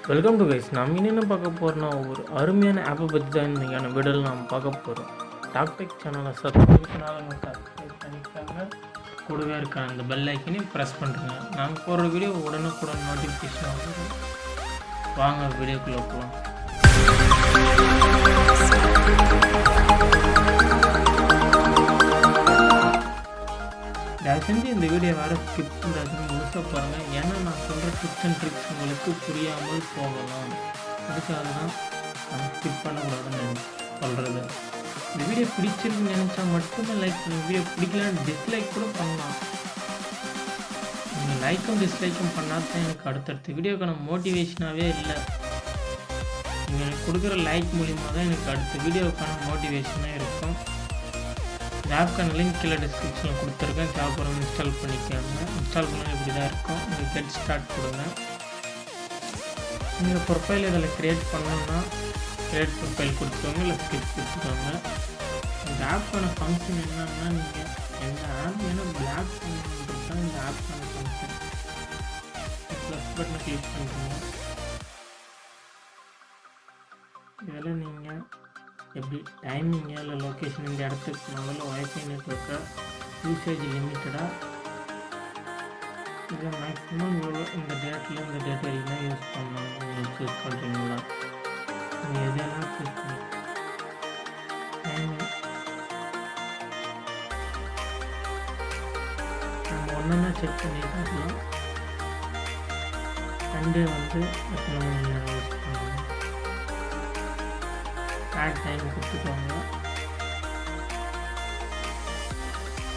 Welcome to guys. நம்ம என்ன பார்க்க போகிறோம்னா ஒரு அருமையான ஆப்பை பற்றி தான் இன்றைக்கான வீடியோவில் நாம் பார்க்க போகிறோம். டாக்டெக் சேனலை சப்ஸ்கிரைப் பண்ணாதவங்க சப்ஸ்கிரைப் பண்ணிக்காங்க, கூடவே இருக்க அந்த பெல் ஐக்கனையும் ப்ரெஸ் பண்ணுறேங்க. நாங்கள் போகிற வீடியோ உடனுக்குடன் நோட்டிஃபிகேஷன் ஆகுது. வாங்க வீடியோக்குள்ளே போகலாம். தயவு செஞ்சு இந்த வீடியோ வேறு ஸ்கிப் பண்ணுறது முழுசாக பாருங்கள். ஏன்னா நான் சொல்கிற டிப்ஸ் அண்ட் ட்ரிக்ஸ் உங்களுக்கு புரியாமல் போகலாம். அதுக்காக தான் நான் ஸ்கிப் பண்ணக்கூடாதுன்னு சொல்கிறது. இந்த வீடியோ பிடிச்சிருக்குன்னு நினச்சா மட்டுமே லைக் பண்ணுங்கள். வீடியோ பிடிக்கலன்னு டிஸ்லைக் கூட பண்ணலாம். நீங்கள் லைக்கும் டிஸ்லைக்கும் பண்ணால் தான் எனக்கு அடுத்தடுத்த வீடியோக்கான மோட்டிவேஷனாகவே இல்லை. நீங்கள் எனக்கு கொடுக்குற லைக் மூலிமா தான் எனக்கு அடுத்த வீடியோக்கான மோட்டிவேஷனாக இருக்கும். இந்த ஆப்க்கான லிங்க் கீழே டிஸ்கிரிப்ஷனில் கொடுத்துருக்கேன். தேவைப்படும் இன்ஸ்டால் பண்ணிக்காங்க. இன்ஸ்டால் பண்ணால் இப்படி தான் இருக்கும். நீங்கள் கெட் ஸ்டார்ட் கொடுங்க. நீங்கள் ப்ரொஃபைல் இதில் க்ரியேட் பண்ணோன்னா க்ரியேட் ப்ரொஃபைல் கொடுத்துக்கோங்க, இல்லை ஸ்கிப் கொடுத்துக்கோங்க. இந்த ஆப்க்கான ஃபங்க்ஷன் என்னன்னா, நீங்கள் எந்த ஆப் வேணால் பிளாக் பண்ணுறது தான் இந்த ஆப்க்கான ஃபங்க்ஷன். ப்ளஸ் பட்டனை கிளிக் பண்ணுறீங்க. இதில் நீங்கள் எப்படி டைமிங்கு இல்லை லொக்கேஷன் இந்த இடத்துக்கு முதல்ல ஒய்ஃபை நெட்ஒர்க்கை யூசேஜ் லிமிட்டடாக இதை மேக்ஸிமம் இவ்வளோ இந்த டேட்டில் இந்த டேட் வரைக்கும் தான் யூஸ் பண்ணணும். நீங்கள் சூஸ் பண்ணுறீங்களா? நீங்கள் எதெல்லாம் சூஸ் பண்ணி டைமிங் நம்ம ஒன்றா செக் பண்ணி பார்க்கலாம். சண்டே எத்தனை மணி நேரம் யூஸ் பண்ணணும், ஆட் டைம் கொடுத்துக்கோங்க.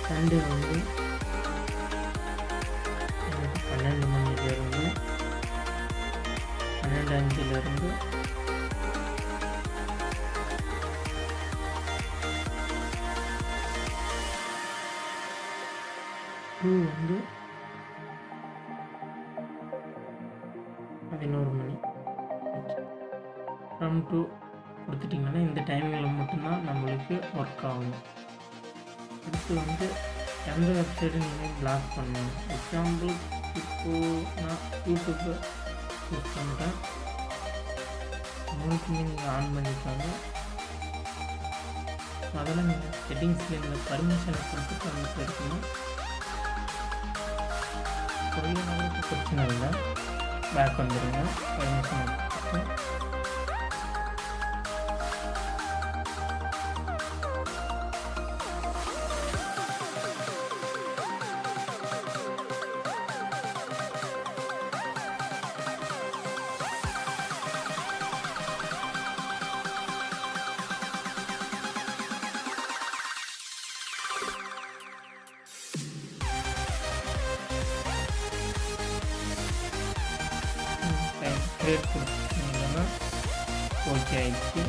சண்டே எனக்கு 12 மணிலேருந்து 12:05 to 11 மணி ஃப்ரம் 2 கொடுத்துட்டிங்கன்னா இந்த டைமிங்கில் மட்டும்தான் நம்மளுக்கு ஒர்க் ஆகும். அடுத்து எந்த வெப்சைட்டும் நீங்கள் பிளாக் பண்ணணும். எக்ஸாம்பிள் இப்போது நான் யூடியூப்பை யூஸ் பண்ணுறேன். உங்களுக்கு நீங்கள் ஆன் பண்ணிக்காங்க. அதெல்லாம் நீங்கள் செட்டிங்ஸில் இந்த பர்மிஷனை கொடுத்து பண்ணிட்டு இருக்கணும். புரியலனாலும் பிரச்சனை இல்லை, பேக் வந்துடுங்க. பர்மிஷனை கொடுத்து கிரியேட் கொடுத்தீங்கன்னா ஓகே ஆகிடுச்சு.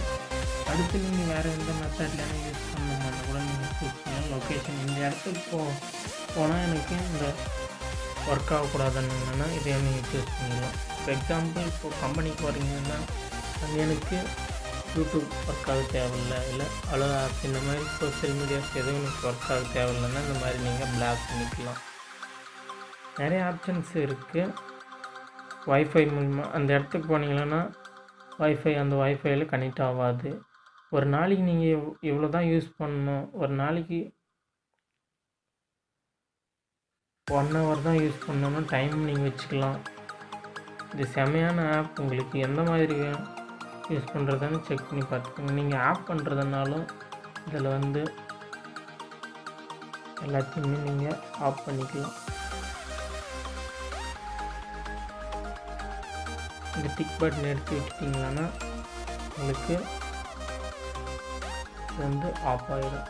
அடுத்து நீங்கள் வேறு எந்த மெத்தட்லாம் யூஸ் பண்ணணும்னா கூட நீங்கள் சூஸ் பண்ணலாம். லொக்கேஷன் இந்த இடத்துக்கு போனால் எனக்கு இந்த ஒர்க் ஆகக்கூடாதுன்னா இதை நீங்கள் சூஸ் பண்ணிடலாம். ஃபார் எக்ஸாம்பிள் இப்போது கம்பெனிக்கு வரீங்கன்னா அது எனக்கு யூடியூப் ஒர்க் ஆக தேவையில்லை, இல்லை அவ்வளோ ஆப்ஸ் இந்த மாதிரி சோஷியல் மீடியாஸ் எதுவும் எனக்கு ஒர்க் ஆக தேவையில்லைன்னா இந்த மாதிரி நீங்கள் பிளாக் பண்ணிக்கலாம். நிறைய ஆப்ஷன்ஸ் இருக்குது. வைஃபை மூலிமா அந்த இடத்துக்கு போனீங்கன்னா வைஃபை அந்த வைஃபையில் கனெக்ட் ஆகாது. ஒரு நாளைக்கு நீங்கள் இவ்வளோ தான் யூஸ் பண்ணணும், ஒரு நாளைக்கு 1 hour தான் யூஸ் பண்ணணும்னு டைம் நீங்கள் வச்சுக்கலாம். இது செமையான ஆப். உங்களுக்கு எந்த மாதிரி யூஸ் பண்ணுறதுன்னு செக் பண்ணி பார்த்துக்கோங்க. நீங்கள் ஆப் பண்ணுறதுனாலும் இதில் எல்லாத்தையுமே நீங்கள் ஆஃப் பண்ணிக்கலாம். இந்த டிக் பட்டன் எடுத்து விட்டுட்டிங்கன்னா உங்களுக்கு ஆஃப் ஆகிடும்.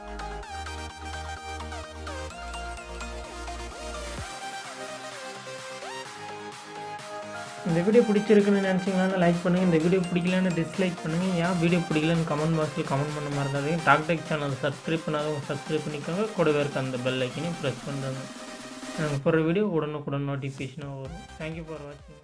இந்த வீடியோ பிடிச்சிருக்குன்னு நினச்சிங்கன்னா லைக் பண்ணுங்கள். இந்த வீடியோ பிடிக்கலன்னு டிஸ்லைக் பண்ணுங்கள். ஏன் வீடியோ பிடிக்கலன்னு கமெண்ட் பாக்ஸில் கமெண்ட் பண்ண மாதிரி இருந்தாலும் டாக்டெக் சேனல் சப்ஸ்கிரைப் பண்ணாதவங்க சப்ஸ்கிரைப் பண்ணிக்கோங்க, கூடவே இருக்க அந்த பெல் ஐக்கனையும் ப்ரெஸ் பண்ணுறாங்க. நாங்கள் போகிற வீடியோ உடனுக்குடன் நோட்டிஃபிகேஷனாக வரும். தேங்க்யூ ஃபார் வாட்சிங்.